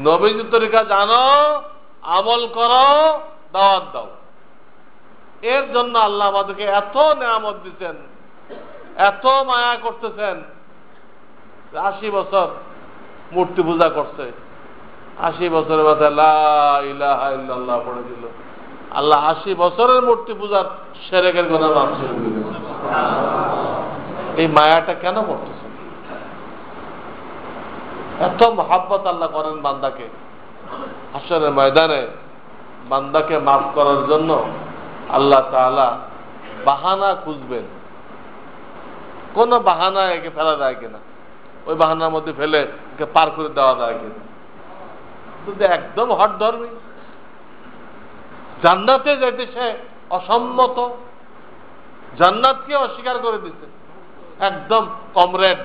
নবীজির তরিকা জানো, আমল করো, দাওয়াত দাও। এর জন্য আল্লাহ আমাদেরকে এত নেয়ামত দিচ্ছেন, এত মায়া করতেছেন। 80 বছর মূর্তি পূজা করছে, 80 বছরের মাথায় লা ইলাহা ইল্লাল্লাহ পড়ে দিল। আল্লাহ 80 বছরের মূর্তি পূজার শিরকের গুনাহ মাফ করে দিলেন। এই মায়াটা কেন করতেছে? এত মহাব্বত আল্লাহ করেন বান্দাকে, হাসরের ময়দানে বান্দাকে মাফ করার জন্য আল্লাহ তাআলা বাহানা খুঁজবেন। কোন বাহানা একে ফেলা যায় কিনা, ওই বাহানার মধ্যে ফেলে একে পার করে দেওয়া যায় কিনা। যদি একদম হট ধর্মী, জান্নাতে যাইতে সে অসম্মত, জান্নাতকে অস্বীকার করে দিচ্ছে, একদম কমরেড।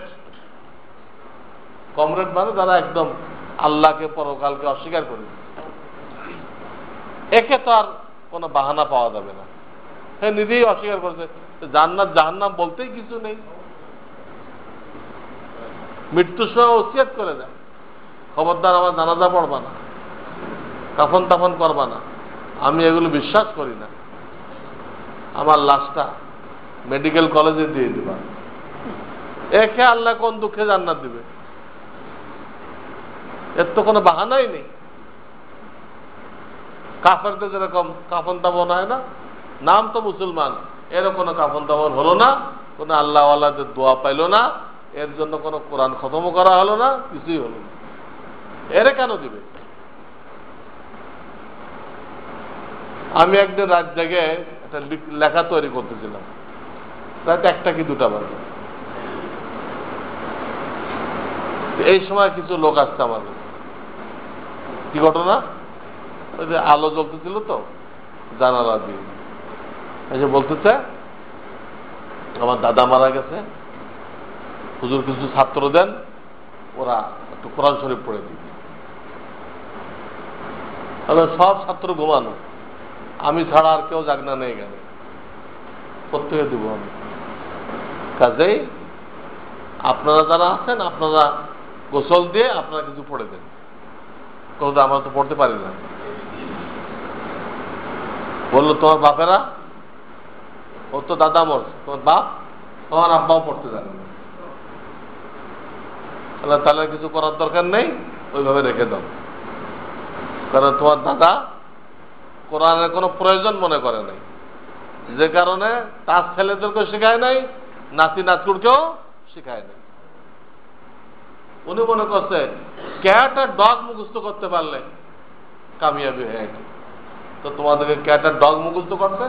কমরেড মানে যারা একদম আল্লাহকে পরকালকে অস্বীকার করে দিচ্ছে, একে তো আর কোনো বাহানা পাওয়া যাবে না। সে নিজেই অস্বীকার করছে, জান্নাত জাহান্নাম বলতেই কিছু নেই। মৃত্যুর সময় ওসিয়ত করে দেয়, খবরদার আমার জানাজা পড়বা না, কাফন তাফন করবা না, আমি এগুলো বিশ্বাস করি না, আমার লাশটা মেডিকেল কলেজে দিয়ে দিবা। একে আল্লাহ কোন দুঃখে জান্নাত দিবে? এর তো কোনো বাহানাই নেই। কাফেরদের যেরকম কাফন দাফন হয় না, নাম তো মুসলমান, এরও কোনো কাফন দাফন হলো না, কোনো আল্লাহ আল্লাহদের দোয়া পাইল না, এর জন্য কোনো কোরআন খতম করা হলো না, কিছুই হলো না। এরে কেন দিবে? আমি একদিন রাত জেগে একটা লেখা তৈরি করতেছিলাম, রাত 1টা কি 2টা বাজে। এই সময় কিছু লোক আসছে আমাদের, কি ঘটনা, ওই যে আলো জ্বলতেছিল তো জানালা দিয়ে, এসে বলতেছে আমার দাদা মারা গেছে, হুজুর কিছু ছাত্র দেন, ওরা একটু কোরআন শরীফ পড়ে দিই। সব ছাত্র ঘুমানো, আমি ছাড়া আর কেউ জাগনা নেই, গেলে প্রত্যেকে দেবো আমি। কাজেই আপনারা যারা আছেন আপনারা গোসল দিয়ে আপনারা কিছু পড়ে দেন। কোথাও আমরা তো পড়তে পারি না। বললো তোমার বাপেরা, ও তো দাদা মরছে, তোমার বাপ, তোমার আব্বাও পড়তে জানে না, তাহলে কিছু করার দরকার নেই, ওইভাবে রেখে দাও। কারণ তোমার দাদা কোরআনের কোনো প্রয়োজন মনে করে নাই, যে কারণে তার ছেলেদেরকেও শেখায় নাই, নাতি নাতকুরকেও শেখায় নাই। উনি মনে করছে ক্যাট আর ডগ মুখস্থ করতে পারলে কামিয়াবি হয়ে গেছে। তো তোমাদেরকে ক্যাট আর ডগ মুখস্থ করছে,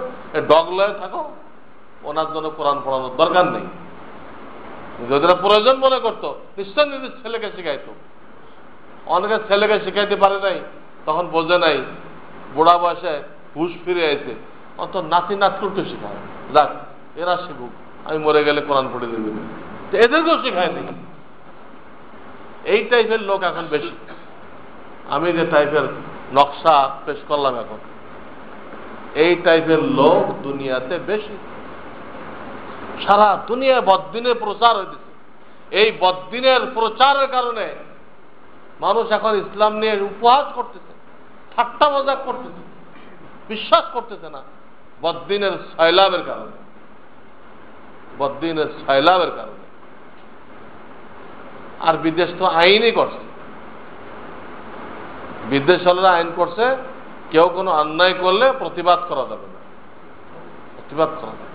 ডগ লয়ে থাকো, ওনার জন্য কোরআন পড়ানোর দরকার নেই। যদি প্রয়োজন মনে করতো নিশ্চয় নিজের ছেলেকে শেখাইতো। অনেকে ছেলেকে শেখাইতে পারে নাই, তখন বোঝে নাই, বুড়া বয়সে হুশ ফিরে আইছে, অত নাতি নাতকুরকে শেখায়, যাক এরা শিখুক, আমি মরে গেলে কোরআন পড়ে দেবে, এদেরকেও শেখায় নেই। এই টাইপের লোক এখন বেশি। আমি যে টাইপের নকশা পেশ করলাম এখন, এই টাইপের লোক দুনিয়াতে বেশি। সারা দুনিয়ায় বদ্দিনের প্রচার হইতেছে। এই বদ্দিনের প্রচারের কারণে মানুষ এখন ইসলাম নিয়ে উপহাস করতেছে, ঠাট্টা মজাক করতেছে, বিশ্বাস করতেছে না, বদ্দিনের সয়লাভের কারণে। বদ্দিনের সয়লাভের কারণে। আর বিদেশ তো আইনই করছে, বিদেশ হলে আইন করছে, কেউ কোনো অন্যায় করলে প্রতিবাদ করা যাবে না, প্রতিবাদ করা যাবে।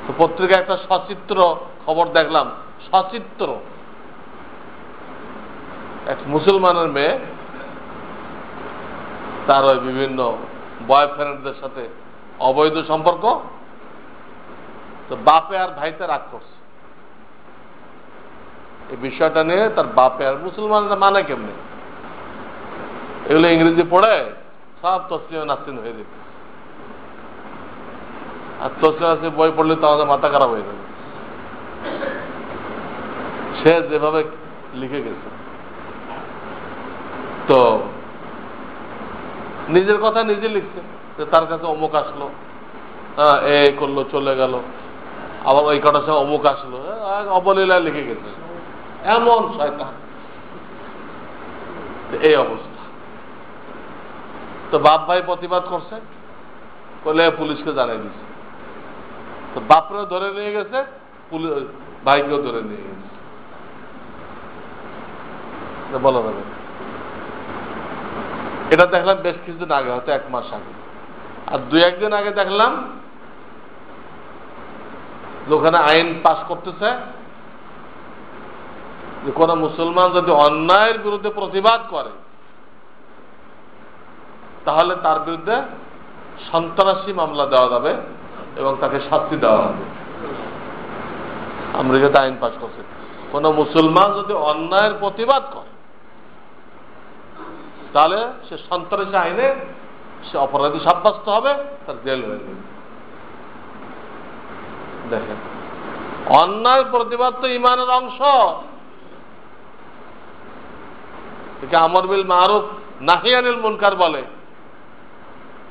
তো পত্রিকায় একটা সচিত্র খবর দেখলাম, সচিত্র এক মুসলমানের মেয়ে তার ওই বিভিন্ন বয়ফ্রেন্ডদের সাথে অবৈধ সম্পর্ক, তো বাপে আর ভাইতে রাগ করছে। এই বিষয়টা নিয়ে তার বাপে আর মুসলমানরা মানে কেমনে, এগুলো ইংরেজি পড়ে সব তসলিমে নাস্তিন হয়ে যেত। আর তসলিমে বই পড়লে তো আমাদের মাথা খারাপ হয়ে যাবে। সে যেভাবে লিখে গেছে, তো নিজের কথা নিজে লিখছে যে তার কাছে অমুক আসলো, হ্যাঁ এ করলো, চলে গেল, আবার ওই কটার সময় অমুক আসলো, অবলীলায় লিখে গেছে। এমন শয়তান, এই অবস্থা। তো বাপ ভাই প্রতিবাদ করছে, বলে পুলিশকে জানাই দিচ্ছে। তো বাপরা ধরে নিয়ে গেছে, ভাইকেও ধরে নিয়ে গেছে। বলা যাবে এটা দেখলাম বেশ কিছুদিন আগে, হয়তো 1 মাস আগে। আর 2-1 দিন আগে দেখলাম ওখানে আইন পাস করতেছে যে কোন মুসলমান যদি অন্যায়ের বিরুদ্ধে প্রতিবাদ করে তাহলে তার বিরুদ্ধে সন্ত্রাসী মামলা দেওয়া যাবে এবং তাকে শাস্তি দেওয়া হবে। আমেরিকাতে আইন পাস করছে, কোন মুসলমান যদি অন্যায়ের প্রতিবাদ করে তাহলে সে সন্ত্রাসী আইনে সে অপরাধী সাব্যস্ত হবে, তার জেল হয়ে যাবে। দেখেন, অন্যায় প্রতিবাদ তো ইমানের অংশ। আমর বিল মারুফ নাহি আনিল মুনকার বলে,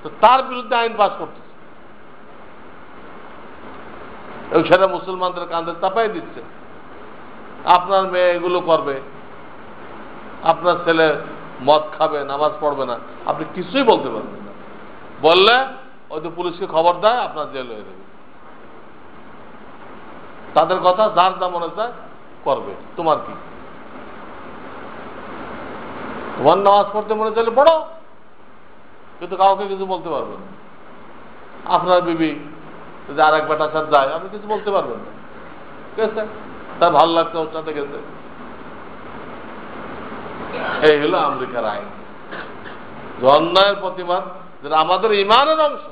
তো তার বিরুদ্ধে আইন পাস করতেছে, এবং সেটা মুসলমানদের কাঁধে চাপাই দিচ্ছে। আপনার মেয়ে এগুলো করবে, আপনার ছেলে মদ খাবে, নামাজ পড়বে না, আপনি কিছুই বলতে পারবেন না। বললে হয়তো পুলিশকে খবর দেয়, আপনার জেল হয়ে যাবে। তাদের কথা যার যা মনে চায় করবে, তোমার কি? তোমার নামাজ পড়তে মনে চাইলে পড়ো, কিন্তু কাউকে কিছু বলতে পারবে না। আপনার বিবি যদি আর এক বেটার সাথে যায়, আপনি কিছু বলতে পারবেন না, ঠিক আছে? তার ভালো লাগছে, ওর সাথে গেছে। এই হলো আমেরিকার আইন। অন্যায়ের প্রতিবাদ যেটা আমাদের ইমানের অংশ।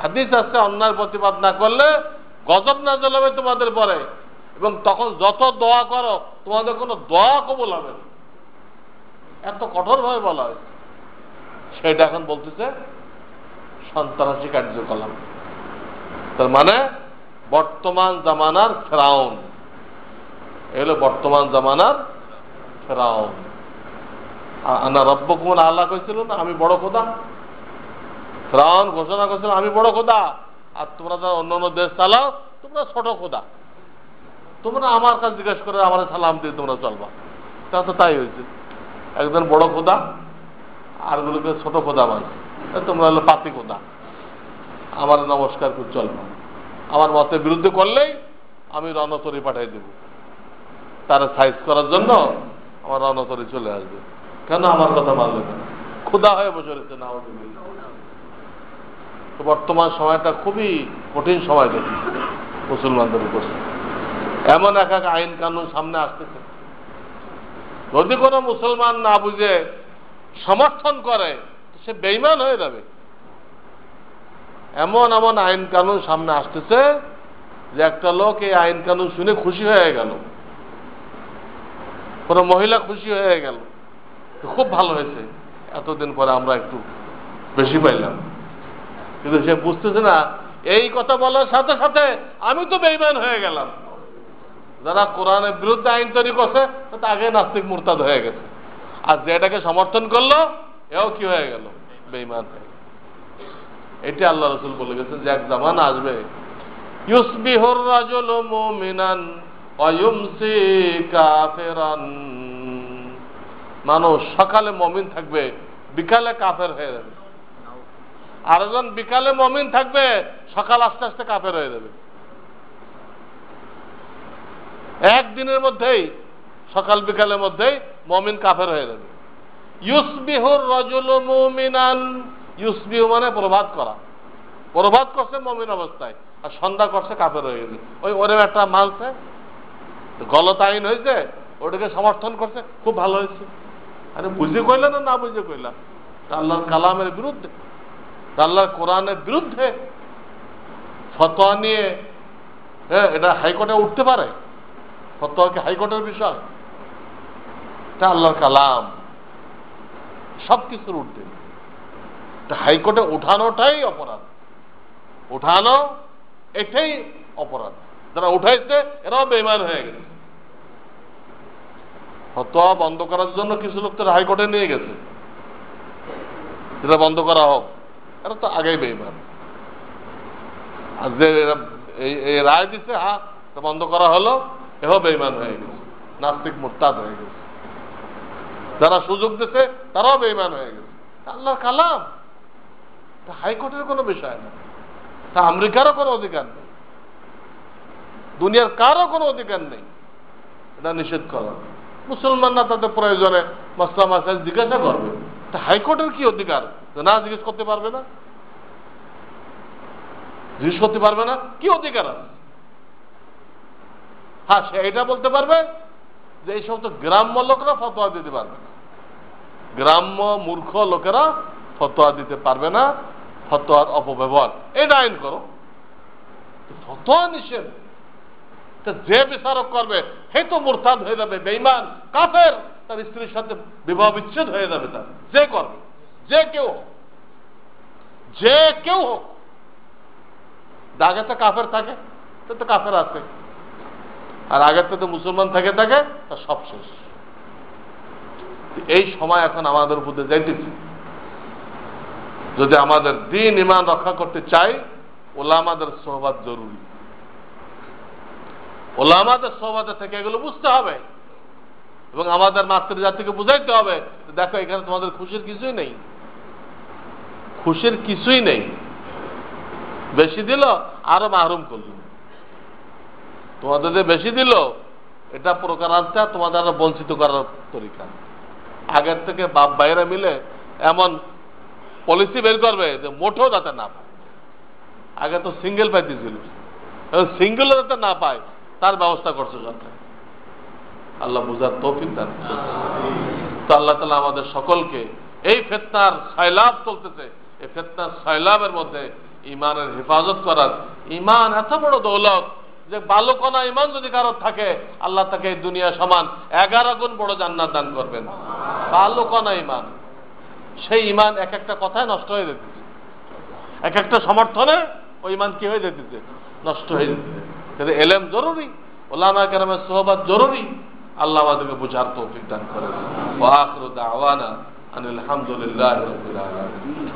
হাদিস আছে অন্যায়ের প্রতিবাদ না করলে গজব নাযিল হবে তোমাদের পরে, এবং তখন যত দোয়া করো তোমাদের কোনো দোয়া কবুল হবে না, এত কঠোরভাবে বলা হয়। সেটা এখন বলতেছে সন্ত্রাসী কার্যকলাপ। তার মানে বর্তমান জামানার ফেরাউন, এগুলো বর্তমান জামানার ফেরাউন। আনা রব্বকুম আল্লাহ কইছিল না আমি বড় খোদা, ফেরাউন ঘোষণা করছিল আমি বড় খোদা, আর তোমরা যারা অন্য অন্য দেশ চালাও তোমরা ছোট খোদা, তোমরা আমার কাছে জিজ্ঞেস করে আমার সালাম দিয়ে তোমরা চলবা। তা তো তাই হয়েছে, একজন বড় খোদা আর গুলোকে ছোট খোদা মানে, তোমরা হলো পাতি খোদা, আমার নমস্কার করে চলবা, আমার মতের বিরুদ্ধে করলেই আমি রণতরী পাঠাই দেব, তারা সাইজ করার জন্য আমার রণতরী চলে আসবে। কেন আমার কথা মানবে না? ক্ষুধা হয়ে বসে রয়েছে না। বর্তমান সময়টা খুবই কঠিন সময় দেখি মুসলমানদের উপর। এমন এক এক আইন কানুন সামনে আসতেছে, যদি কোনো মুসলমান না বুঝে সমর্থন করে সে বেঈমান হয়ে যাবে। এমন এমন আইন কানুন সামনে আসতেছে যে একটা লোক এই আইন কানুন শুনে খুশি হয়ে গেল, কোনো মহিলা খুশি হয়ে গেল, খুব ভালো হয়েছে, এতদিন পরে আমরা একটু বেশি পাইলাম। কিন্তু সে বুঝতেছে না এই কথা বলার সাথে সাথে আমি তো বেঈমান হয়ে গেলাম। যারা কোরআনের বিরুদ্ধে আইন তৈরি করছে তা আগে নাস্তিক মুরতাদ হয়ে গেছে, আর যেটাকে সমর্থন করলো এও কি হয়ে গেল? বেঈমান হয়ে গেল। এটি আল্লাহ রাসূল বলে গেছেন যে এক জামানা আসবে ইউসবিহুর রাজুলু মুমিনান ওয়া ইউমসি কাফিরান, মানুষ সকালে মুমিন থাকবে বিকালে কাফের হয়ে যাবে, আরেকজন বিকালে মুমিন থাকবে সকাল আস্তে আস্তে কাফের হয়ে যাবে। একদিনের মধ্যেই সকাল বিকালের মধ্যেই মুমিন কাফের হয়ে যাবে। ইউসবিহুর রাজুলু মুমিনান, ইউসবিহু মানে প্রভাত করা, প্রভাত করছে মুমিন অবস্থায় আর সন্ধ্যা করছে কাফের হয়ে গেছে। ওই ওরে একটা মানছে, গলত আইন হয়েছে, ওটাকে সমর্থন করছে, খুব ভালো হয়েছে। আরে বুঝে কইলা না বুঝে কইলা? আল্লাহর কালামের বিরুদ্ধে, আল্লাহর কোরআনের বিরুদ্ধে ফতোয়া নিয়ে এটা হাইকোর্টে উঠতে পারে? ফতোয়া কি হাইকোর্টের বিষয়? এটা আল্লাহর কালাম, সবকিছুর উঠবে। হাইকোর্টে উঠানোটাই অপরাধ, উঠানো এটাই অপরাধ। যারা উঠাইছে এরাও বেঈমান হয়ে গেছে। ফতোয়া বন্ধ করার জন্য কিছু লোক তো হাইকোর্টে নিয়ে গেছে, যেটা বন্ধ করা হোক, এরা তো আগেই বেঈমান। আর যে এই রায় দিচ্ছে হ্যাঁ বন্ধ করা হলো, এও বেঈমান হয়ে গেছে, নাস্তিক মুরতাদ হয়ে গেছে। যারা সুযোগ দিচ্ছে তারাও বেঈমান হয়ে গেছে। আল্লাহর কালাম, হাইকোর্টের কোনো বিষয় না, তা আমেরিকারও কোনো অধিকার নেই, দুনিয়ার কারও কোনো অধিকার নেই এটা নিষেধ করা। মুসলমানরা তাদের প্রয়োজনে মাসলা মাসাইল জিজ্ঞাসা করবে, তা হাইকোর্টের কি অধিকার না জিজ্ঞেস করতে পারবে না? জিজ্ঞেস করতে পারবে না, কি অধিকার আছে? হ্যাঁ, সে এটা বলতে পারবে যে এই সমস্ত গ্রাম্য লোকেরা ফতোয়া দিতে পারবে না, গ্রাম্য মূর্খ লোকেরা ফতোয়া দিতে পারবে না, ফতোয়ার অপব্যবহার এটা আইন করো। ফতোয়া নিষেধ, যে বিচারক করবে সে তো মুরতাদ হয়ে যাবে, বেঈমান কাফের, তার স্ত্রীর সাথে বিবাহ বিচ্ছেদ হয়ে যাবে। তার যে করবে, যে কেউ হোক, যে কেউ হোক, আগে তো কাফের থাকে তো কাফের আছে, আর আগের তো মুসলমান থাকে থাকে তা সব শেষ। এই সময় এখন আমাদের উপর যাইতেছে, যদি আমাদের দ্বীন ঈমান রক্ষা করতে চাই উলামাদের সোহবত জরুরি। উলামাদের সোহবতে থেকে এগুলো বুঝতে হবে এবং আমাদের মাতৃজাতিকে বুঝাইতে হবে, দেখো এখানে তোমাদের খুশির কিছুই নেই, খুশির কিছুই নেই, বেশি দিল আরো মাহরুম করল, তোমাদের যে বেশি দিল এটা প্রকারান্তে তোমাদের আরো বঞ্চিত করার তরিকা। আগের থেকে বাপ ভাইরা মিলে এমন পলিসি বের করবে যে মোটেও যাতে না পায়। আগে তো সিঙ্গেল পাইতেছিল, সিঙ্গেল যাতে না পায় তার ব্যবস্থা করছে সরকার। আল্লাহ বুঝার তৌফিক দান। তো আল্লাহ তাআলা আমাদের সকলকে এই ফিতনার সয়লাব চলতেছে, এই ফিতনার সয়লাবের মধ্যে ঈমানের হেফাজত করার, ঈমান এত বড় দৌলত যে বালুকণা ইমান যদি কারো থাকে, আল্লাহ তাকে এই দুনিয়া সমান 11 গুণ বড় জান্নাত দান করবেন। বালুকণা ইমান, সেই ইমান এক একটা কথায় নষ্ট হয়ে যেতেছে, এক একটা সমর্থনে ওই ইমান কি হয়ে যেতেছে, নষ্ট হয়ে যেতেছে। কিন্তু এলেম জরুরি, ওলামা কেরামের সোহবত জরুরি। আল্লাহ আমাদেরকে বুঝার তৌফিক দান করেন। ওয়া আখিরু দাওয়ানা আনিল হামদুলিল্লাহি রাব্বিল আলামিন।